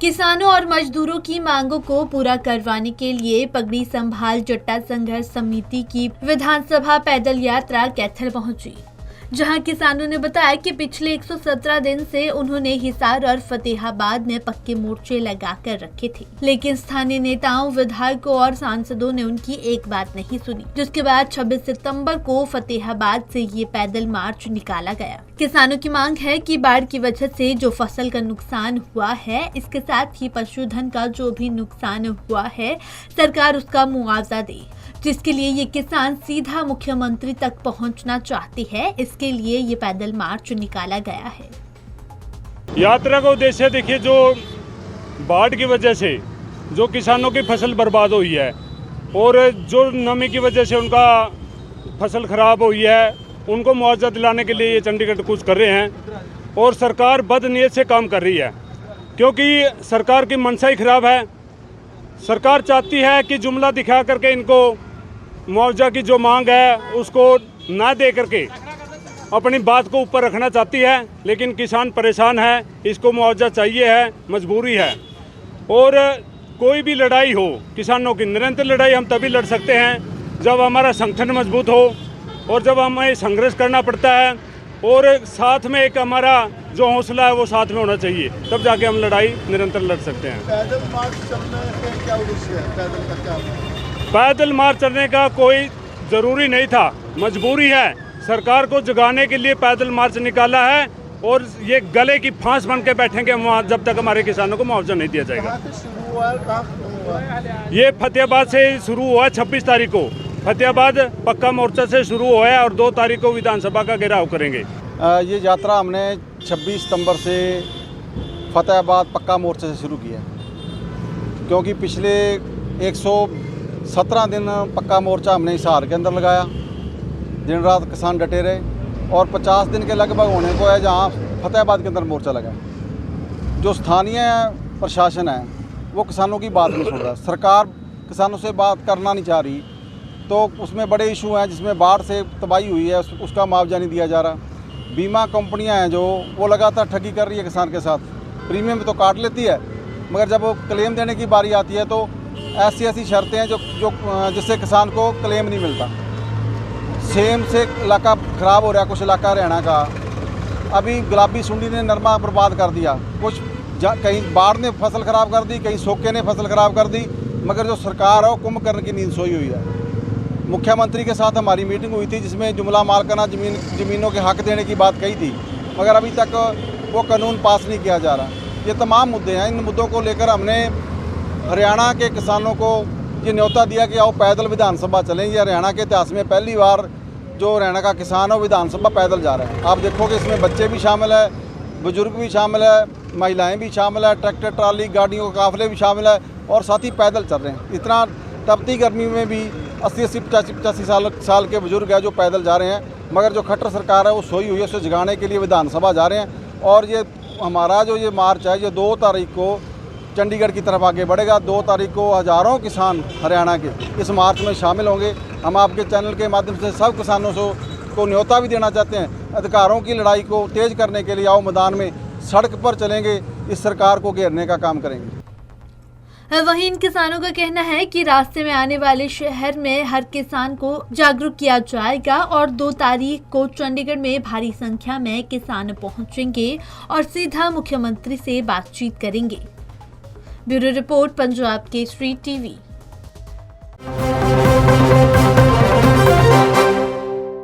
किसानों और मजदूरों की मांगों को पूरा करवाने के लिए पगड़ी संभाल जट्टा संघर्ष समिति की विधानसभा पैदल यात्रा कैथल पहुंची, जहां किसानों ने बताया कि पिछले 117 दिन से उन्होंने हिसार और फतेहाबाद में पक्के मोर्चे लगाकर रखे थे, लेकिन स्थानीय नेताओं, विधायकों और सांसदों ने उनकी एक बात नहीं सुनी, जिसके बाद 26 सितंबर को फतेहाबाद से ये पैदल मार्च निकाला गया। किसानों की मांग है कि बाढ़ की वजह से जो फसल का नुकसान हुआ है, इसके साथ ही पशुधन का जो भी नुकसान हुआ है, सरकार उसका मुआवजा दे, जिसके लिए ये किसान सीधा मुख्यमंत्री तक पहुंचना चाहते हैं। इसके लिए ये पैदल मार्च निकाला गया है। यात्रा का उद्देश्य देखिए, जो बाढ़ की वजह से जो किसानों की फसल बर्बाद हुई है और जो नमी की वजह से उनका फसल खराब हुई है, उनको मुआवजा दिलाने के लिए ये चंडीगढ़ कूच कर रहे हैं। और सरकार बदनीयत से काम कर रही है, क्योंकि सरकार की मनसा ही खराब है। सरकार चाहती है कि जुमला दिखा करके इनको मुआवजा की जो मांग है उसको ना दे करके अपनी बात को ऊपर रखना चाहती है, लेकिन किसान परेशान है, इसको मुआवजा चाहिए है, मजबूरी है। और कोई भी लड़ाई हो किसानों की, निरंतर लड़ाई हम तभी लड़ सकते हैं जब हमारा संगठन मजबूत हो और जब हमें संघर्ष करना पड़ता है और साथ में एक हमारा जो हौसला है वो साथ में होना चाहिए, तब जाके हम लड़ाई निरंतर लड़ सकते हैं। पैदल मार्च चलने का क्या उद्देश्य है? पैदल का क्या? पैदल मार्च चलने का कोई ज़रूरी नहीं था, मजबूरी है। सरकार को जगाने के लिए पैदल मार्च निकाला है और ये गले की फांस बन के बैठेंगे वहाँ जब तक हमारे किसानों को मुआवजा नहीं दिया जाएगा। कहाँ से शुरू हुआ है, कहाँ खत्म हुआ है? ये फतेहाबाद से शुरू हुआ 26 तारीख को। फतेहाबाद पक्का मोर्चा से शुरू हुआ है और 2 तारीख को विधानसभा का घेराव करेंगे। ये यात्रा हमने 26 सितंबर से फतेहाबाद पक्का मोर्चे से शुरू किया, क्योंकि पिछले 117 दिन पक्का मोर्चा हमने हिसार के अंदर लगाया, दिन रात किसान डटे रहे, और 50 दिन के लगभग होने को है जहाँ फतेहाबाद के अंदर मोर्चा लगा। जो स्थानीय प्रशासन है वो किसानों की बात नहीं सुन रहा, सरकार किसानों से बात करना नहीं चाह रही, तो उसमें बड़े इशू हैं जिसमें बाढ़ से तबाही हुई है, उसका मुआवजा नहीं दिया जा रहा। बीमा कंपनियां हैं जो वो लगातार ठगी कर रही है किसान के साथ, प्रीमियम तो काट लेती है, मगर जब वो क्लेम देने की बारी आती है तो ऐसी शर्तें हैं जो जिससे किसान को क्लेम नहीं मिलता। सेम से इलाका ख़राब हो रहा है, कुछ इलाका हरियाणा का। अभी गुलाबी सुंडी ने नरमा बर्बाद कर दिया, कुछ कहीं बाढ़ ने फसल ख़राब कर दी, कहीं सोके ने फसल ख़राब कर दी, मगर जो सरकार है वो कुंभकर्ण की नींद सोई हुई है। मुख्यमंत्री के साथ हमारी मीटिंग हुई थी जिसमें जुमला मालकाना ज़मीनों के हक देने की बात कही थी, मगर अभी तक वो कानून पास नहीं किया जा रहा। ये तमाम मुद्दे हैं, इन मुद्दों को लेकर हमने हरियाणा के किसानों को ये न्योता दिया कि आओ पैदल विधानसभा चलें। ये हरियाणा के इतिहास में पहली बार जो हरियाणा का किसान है वो विधानसभा पैदल जा रहे हैं। आप देखोगे इसमें बच्चे भी शामिल है, बुजुर्ग भी शामिल है, महिलाएँ भी शामिल है, ट्रैक्टर ट्राली गाड़ियों के काफिले भी शामिल है, और साथ ही पैदल चल रहे हैं। इतना तपती गर्मी में भी 80-80, 85 साल के बुजुर्ग हैं जो पैदल जा रहे हैं, मगर जो खट्टर सरकार है वो सोई हुई है, उसे जगाने के लिए विधानसभा जा रहे हैं। और ये हमारा जो ये मार्च है ये 2 तारीख को चंडीगढ़ की तरफ आगे बढ़ेगा। 2 तारीख को हज़ारों किसान हरियाणा के इस मार्च में शामिल होंगे। हम आपके चैनल के माध्यम से सब किसानों को न्योता भी देना चाहते हैं, अधिकारों की लड़ाई को तेज़ करने के लिए आओ मैदान में, सड़क पर चलेंगे, इस सरकार को घेरने का काम करेंगे। वहीं इन किसानों का कहना है कि रास्ते में आने वाले शहर में हर किसान को जागरूक किया जाएगा और 2 तारीख को चंडीगढ़ में भारी संख्या में किसान पहुंचेंगे और सीधा मुख्यमंत्री से बातचीत करेंगे। Bureau report, Punjab Kesari TV.